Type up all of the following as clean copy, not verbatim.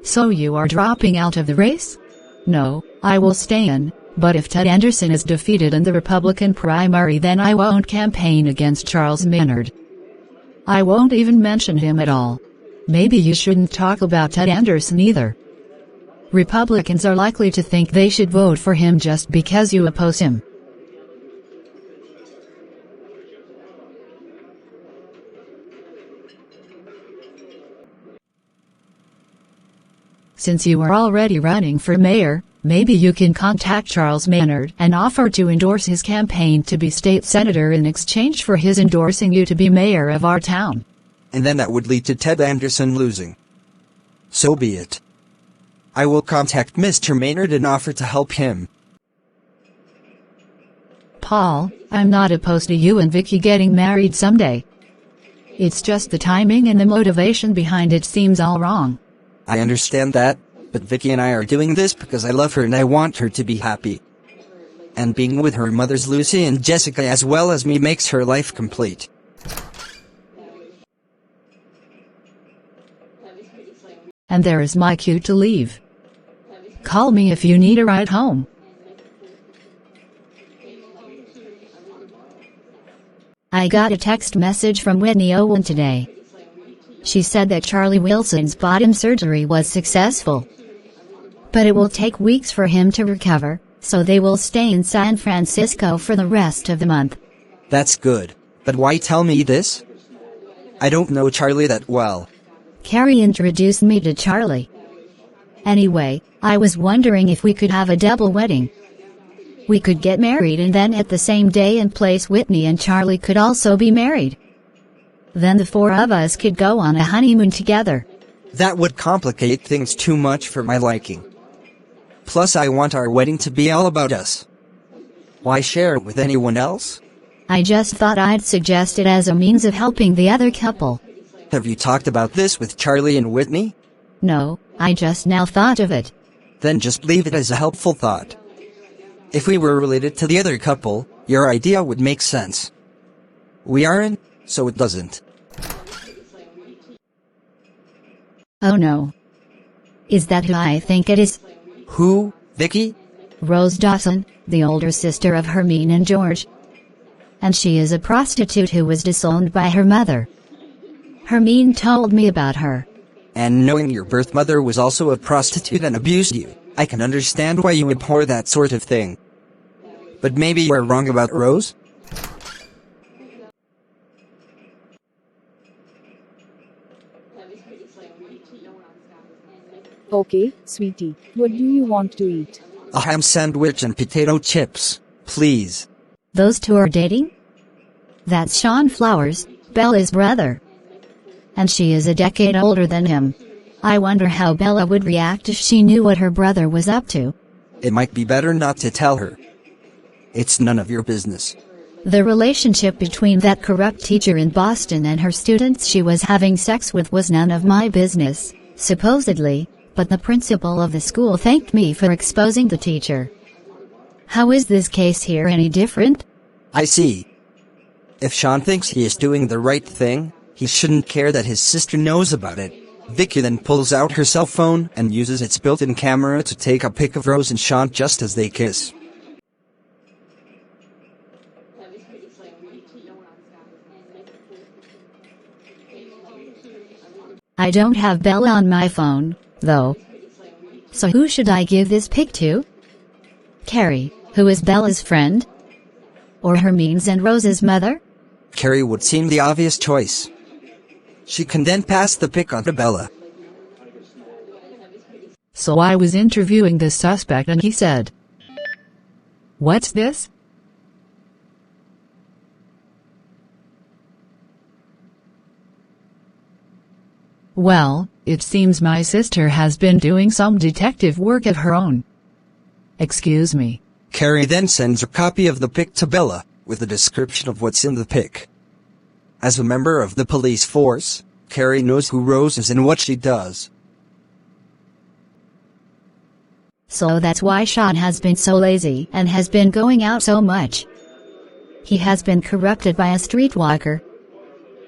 So you are dropping out of the race? No, I will stay in, but if Ted Anderson is defeated in the Republican primary, then I won't campaign against Charles Maynard. I won't even mention him at all. Maybe you shouldn't talk about Ted Anderson either. Republicans are likely to think they should vote for him just because you oppose him. Since you are already running for mayor, maybe you can contact Charles Maynard and offer to endorse his campaign to be state senator in exchange for his endorsing you to be mayor of our town. And then that would lead to Ted Anderson losing. So be it. I will contact Mr. Maynard and offer to help him. Paul, I'm not opposed to you and Vicky getting married someday. It's just the timing and the motivation behind it seems all wrong. I understand that, but Vicky and I are doing this because I love her and I want her to be happy. And being with her mothers Lucy and Jessica as well as me makes her life complete. And there is my cue to leave. Call me if you need a ride home. I got a text message from Whitney Owen today. She said that Charlie Wilson's bottom surgery was successful. But it will take weeks for him to recover, so they will stay in San Francisco for the rest of the month. That's good, but why tell me this? I don't know Charlie that well. Carrie introduced me to Charlie. Anyway, I was wondering if we could have a double wedding. We could get married and then at the same day and place Whitney and Charlie could also be married. Then the four of us could go on a honeymoon together. That would complicate things too much for my liking. Plus I want our wedding to be all about us. Why share it with anyone else? I just thought I'd suggest it as a means of helping the other couple. Have you talked about this with Charlie and Whitney? No, I just now thought of it. Then just leave it as a helpful thought. If we were related to the other couple, your idea would make sense. We aren't, so it doesn't. Oh no. Is that who I think it is? Who, Vicky? Rose Dawson, the older sister of Hermine and George. And she is a prostitute who was disowned by her mother. Hermine told me about her. And knowing your birth mother was also a prostitute and abused you, I can understand why you abhor that sort of thing. But maybe you're wrong about Rose? Okay, sweetie, what do you want to eat? A ham sandwich and potato chips, please. Those two are dating? That's Sean Flowers, Bella's brother. And she is a decade older than him. I wonder how Bella would react if she knew what her brother was up to. It might be better not to tell her. It's none of your business. The relationship between that corrupt teacher in Boston and her students she was having sex with was none of my business, supposedly, but the principal of the school thanked me for exposing the teacher. How is this case here any different? I see. If Sean thinks he is doing the right thing, he shouldn't care that his sister knows about it. Vicky then pulls out her cell phone and uses its built-in camera to take a pic of Rose and Sean just as they kiss. I don't have Bella on my phone, though. So who should I give this pic to? Carrie, who is Bella's friend? Or Hermine's and Rose's mother? Carrie would seem the obvious choice. She can then pass the pic on to Bella. So I was interviewing this suspect and he said, "What's this?" Well, it seems my sister has been doing some detective work of her own. Excuse me. Carrie then sends a copy of the pic to Bella, with a description of what's in the pic. As a member of the police force, Carrie knows who Rose is and what she does. So that's why Sean has been so lazy and has been going out so much. He has been corrupted by a streetwalker.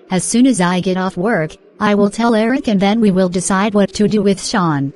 As soon as I get off work, I will tell Eric and then we will decide what to do with Sean.